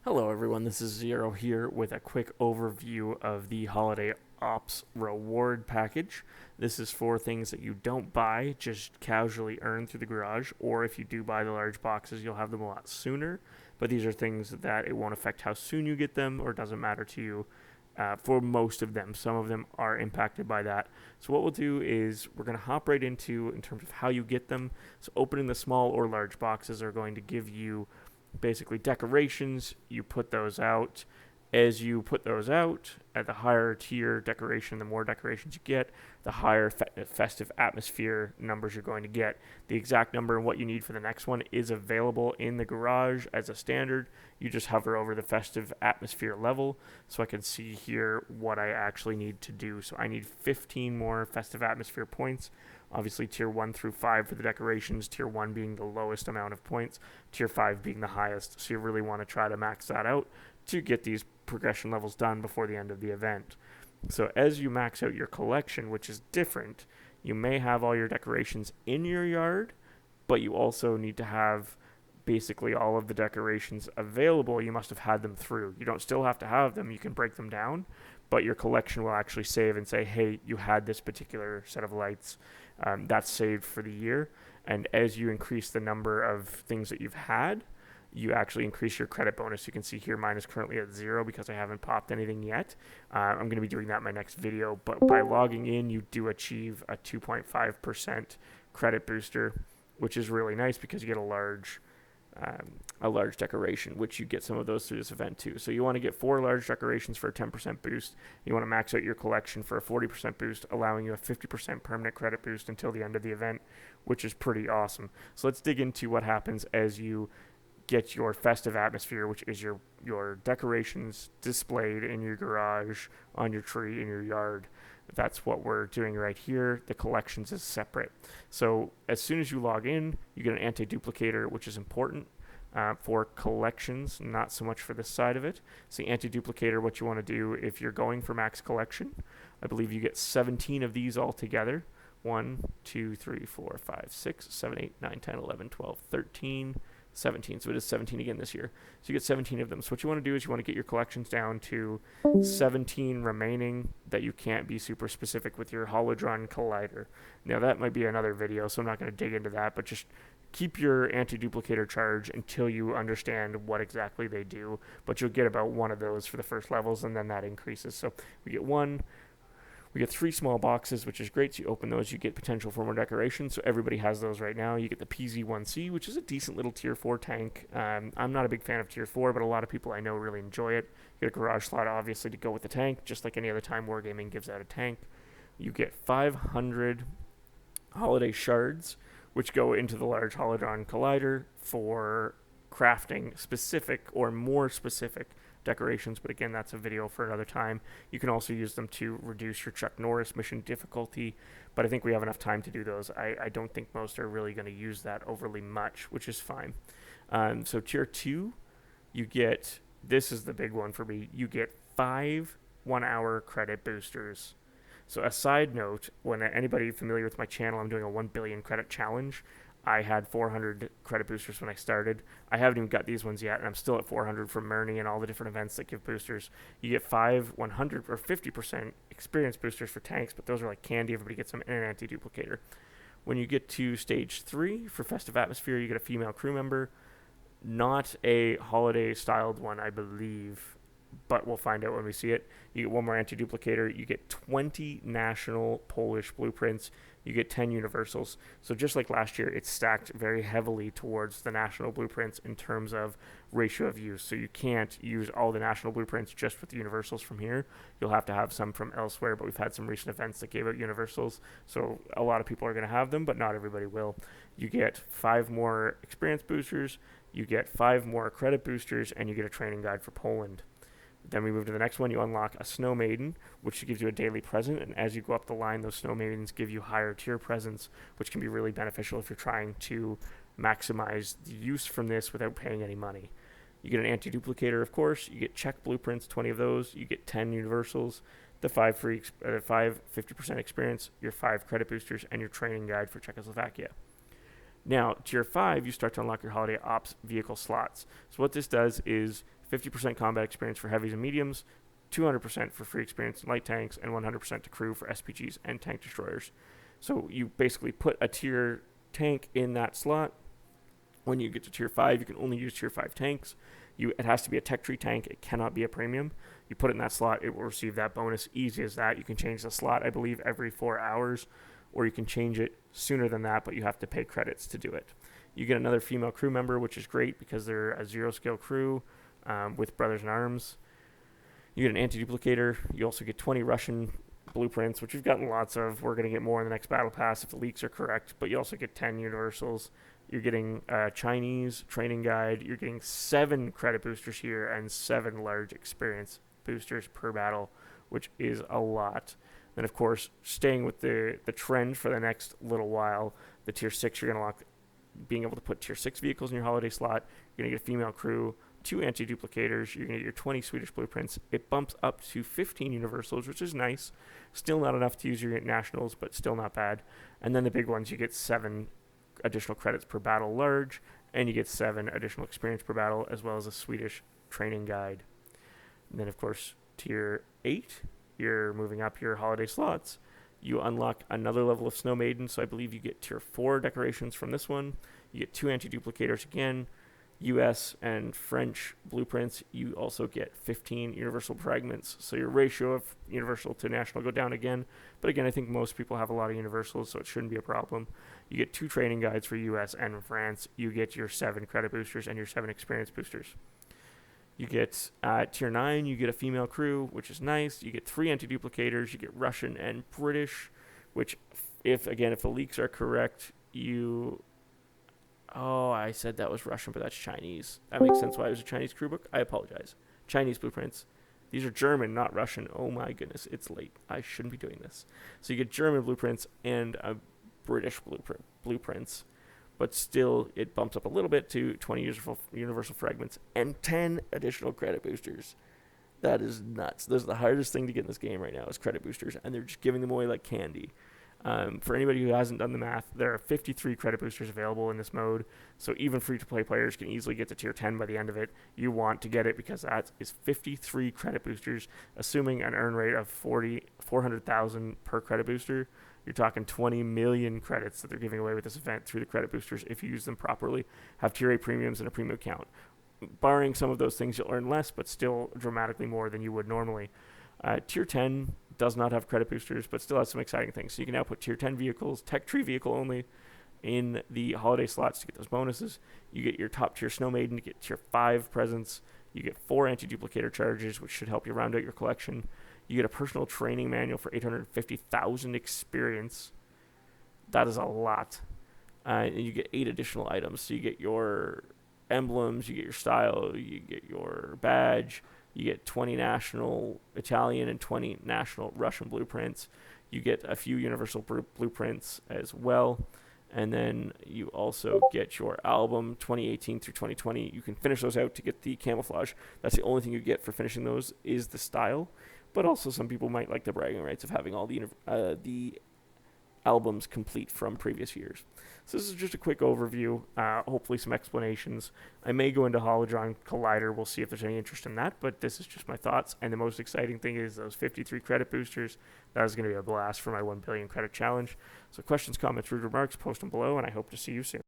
Hello everyone, this is Zero here with a quick overview of the Holiday Ops reward package. This is for things that you don't buy, just casually earn through the garage, or if you do buy the large boxes, you'll have them a lot sooner. But these are things that it won't affect how soon you get them, or it doesn't matter to you for most of them. Some of them are impacted by that. So what we'll do is we're going to hop right into in terms of how you get them. So opening the small or large boxes are going to give you basically decorations. You put those out. As you put those out, at the higher tier decoration, the more decorations you get, the higher festive atmosphere numbers you're going to get. The exact number and what you need for the next one is available in the garage as a standard. You just hover over the festive atmosphere level, so I can see here what I actually need to do. So I need 15 more festive atmosphere points. Obviously, tier 1 through 5 for the decorations, tier 1 being the lowest amount of points, tier 5 being the highest. So you really want to try to max that out to get these progression levels done before the end of the event. So as you max out your collection, which is different, you may have all your decorations in your yard, but you also need to have basically all of the decorations available. You must have had them through. You don't still have to have them. You can break them down, but your collection will actually save and say, hey, you had this particular set of lights. That's saved for the year. And as you increase the number of things that you've had, you actually increase your credit bonus. You can see here mine is currently at 0 because I haven't popped anything yet. I'm going to be doing that in my next video, but by logging in, you do achieve a 2.5% credit booster, which is really nice because you get a large decoration, which you get some of those through this event too. So you want to get 4 large decorations for a 10% boost. You want to max out your collection for a 40% boost, allowing you a 50% permanent credit boost until the end of the event, which is pretty awesome. So let's dig into what happens as you get your festive atmosphere, which is your decorations displayed in your garage, on your tree, in your yard. That's what we're doing right here. The collections is separate. So as soon as you log in, you get an anti-duplicator, which is important for collections, not so much for this side of it. So anti-duplicator, what you want to do if you're going for max collection, I believe you get 17 of these all together. 1, 2, 3, 4, 5, 6, 7, 8, 9, 10, 11, 12, 13, 17. So it is 17 again this year. So you get 17 of them. So what you want to do is you want to get your collections down to 17 remaining that you can't be super specific with your Holodron Collider. Now that might be another video, so I'm not going to dig into that, but just keep your anti-duplicator charge until you understand what exactly they do. But you'll get about 1 of those for the first levels, and then that increases. So we get 1. We get 3 small boxes, which is great. So you open those, you get potential for more decoration. So everybody has those right now. You get the PZ1C, which is a decent little tier 4 tank. I'm not a big fan of tier 4, but a lot of people I know really enjoy it. You get a garage slot, obviously, to go with the tank, just like any other time Wargaming gives out a tank. You get 500 holiday shards, which go into the large Holodron Collider for crafting specific or more specific decorations, but again, that's a video for another time. You can also use them to reduce your Chuck Norris mission difficulty, but I think we have enough time to do those. I don't think most are really going to use that overly much, which is fine. So tier 2, you get, this is the big one for me, you get 5 1-hour credit boosters. So a side note, when anybody familiar with my channel, I'm doing a 1 billion credit challenge. I had 400 credit boosters when I started. I haven't even got these ones yet, and I'm still at 400 from Murney and all the different events that give boosters. You get 5 100 or 50% experience boosters for tanks, but those are like candy. Everybody gets them in an anti-duplicator. When you get to stage 3 for Festive Atmosphere, you get a female crew member. Not a holiday-styled one, I believe, but we'll find out when we see it. You get 1 more anti-duplicator. You get 20 national Polish blueprints. You get 10 universals. So just like last year, it's stacked very heavily towards the national blueprints in terms of ratio of use. So you can't use all the national blueprints just with the universals from here. You'll have to have some from elsewhere, but we've had some recent events that gave out universals. So a lot of people are going to have them, but not everybody will. You get 5 more experience boosters. You get 5 more credit boosters, and you get a training guide for Poland. Then we move to the next one. You unlock a Snow Maiden, which gives you a daily present. And as you go up the line, those Snow Maidens give you higher tier presents, which can be really beneficial if you're trying to maximize the use from this without paying any money. You get an anti-duplicator, of course. You get check blueprints, 20 of those. You get 10 universals, the 5 free, 50% experience, your 5 credit boosters, and your training guide for Czechoslovakia. Now, Tier 5, you start to unlock your Holiday Ops vehicle slots. So what this does is 50% combat experience for heavies and mediums, 200% for free experience in light tanks, and 100% to crew for SPGs and tank destroyers. So you basically put a tier tank in that slot. When you get to Tier 5, you can only use Tier 5 tanks. It has to be a tech tree tank. It cannot be a premium. You put it in that slot, it will receive that bonus. Easy as that. You can change the slot, I believe, every 4 hours, or you can change it sooner than that, but you have to pay credits to do it. You get another female crew member, which is great because they're a 0-scale crew with Brothers in Arms. You get an anti-duplicator. You also get 20 Russian blueprints, which we've gotten lots of. We're going to get more in the next battle pass if the leaks are correct, but you also get 10 universals. You're getting a Chinese training guide. You're getting 7 credit boosters here and 7 large experience boosters per battle, which is a lot. Then, of course, staying with the trend for the next little while, the Tier 6, you're going to unlock being able to put Tier 6 vehicles in your holiday slot. You're going to get a female crew, 2 anti-duplicators. You're going to get your 20 Swedish blueprints. It bumps up to 15 universals, which is nice. Still not enough to use your nationals, but still not bad. And then the big ones, you get 7 additional credits per battle large, and you get 7 additional experience per battle, as well as a Swedish training guide. And then, of course, Tier 8, you're moving up your holiday slots. You unlock another level of Snow Maiden, so I believe you get Tier 4 decorations from this one. You get 2 anti-duplicators again, US and French blueprints. You also get 15 universal fragments, so your ratio of universal to national go down again. But again, I think most people have a lot of universals, so it shouldn't be a problem. You get 2 training guides for US and France. You get your 7 credit boosters and your 7 experience boosters. You get Tier 9, you get a female crew, which is nice. You get 3 anti-duplicators. You get Russian and British, which, if the leaks are correct, Oh, I said that was Russian, but that's Chinese. That makes sense why it was a Chinese crew book. I apologize. Chinese blueprints. These are German, not Russian. Oh my goodness, it's late. I shouldn't be doing this. So you get German blueprints and British blueprints, but still it bumps up a little bit to 20 universal fragments and 10 additional credit boosters. That is nuts. This is the hardest thing to get in this game right now is credit boosters, and they're just giving them away like candy. For anybody who hasn't done the math, there are 53 credit boosters available in this mode, so even free-to-play players can easily get to Tier 10 by the end of it. You want to get it because that is 53 credit boosters, assuming an earn rate of 400,000 per credit booster. You're talking 20 million credits that they're giving away with this event through the credit boosters if you use them properly, have Tier 8 premiums and a premium account. Barring some of those things, you'll earn less, but still dramatically more than you would normally. Tier 10 does not have credit boosters, but still has some exciting things. So you can now put Tier 10 vehicles, tech tree vehicle only, in the holiday slots to get those bonuses. You get your top tier Snow Maiden to get Tier 5 presents. You get 4 anti-duplicator charges, which should help you round out your collection. You get a personal training manual for 850,000 experience. That is a lot. And you get 8 additional items. So you get your emblems, you get your style, you get your badge, you get 20 national Italian and 20 national Russian blueprints. You get a few universal blueprints as well. And then you also get your album 2018 through 2020. You can finish those out to get the camouflage. That's the only thing you get for finishing those is the style. But also some people might like the bragging rights of having all the albums complete from previous years. So this is just a quick overview, hopefully some explanations. I may go into Holodron Collider. We'll see if there's any interest in that, but this is just my thoughts. And the most exciting thing is those 53 credit boosters. That is going to be a blast for my 1 billion credit challenge. So questions, comments, rude remarks, post them below, and I hope to see you soon.